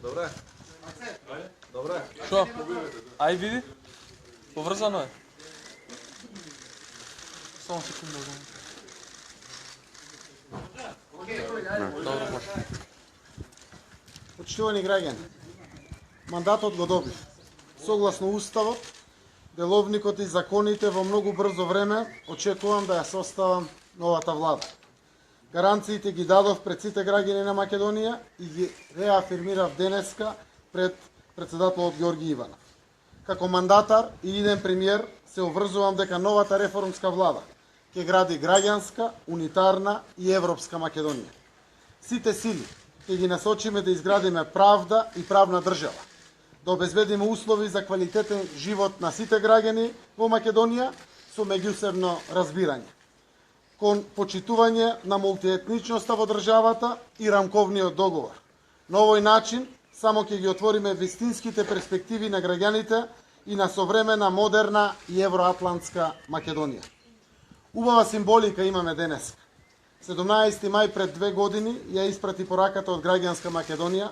Добре. Добре. Що? Ай, види. Поврзано е. Само секунда. Добро, може. Почитувани граѓани, мандатот го добив. Согласно Уставот, деловникот и законите во многу брзо време очекувам да ја составам новата влада. Гаранциите ги дадов пред сите граѓани на Македонија и ги реафирмирав денеска пред председателот Ѓорги Иванов. Како мандатар и иден премиер се обврзувам дека новата реформска влада ќе гради граѓанска, унитарна и европска Македонија. Сите сили ќе ги насочиме да изградиме правда и правна држава, да обезбедиме услови за квалитетен живот на сите граѓани во Македонија со меѓусебно разбирање, кон почитување на мултиетничноста во државата и рамковниот договор. На овој начин само ќе ги отвориме вистинските перспективи на граѓаните и на современа, модерна и евроатлантска Македонија. Убава символика имаме денес. 17 мај пред 2 години ја испрати пораката од граѓанска Македонија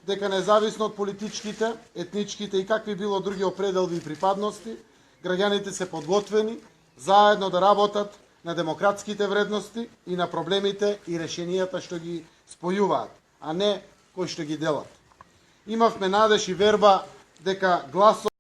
дека независно од политичките, етничките и какви било други определби и припадности, граѓаните се подготвени заедно да работат на демократските вредности и на проблемите и решенијата што ги спојуваат, а не кои што ги делат. Имавме надеж и верба дека гласот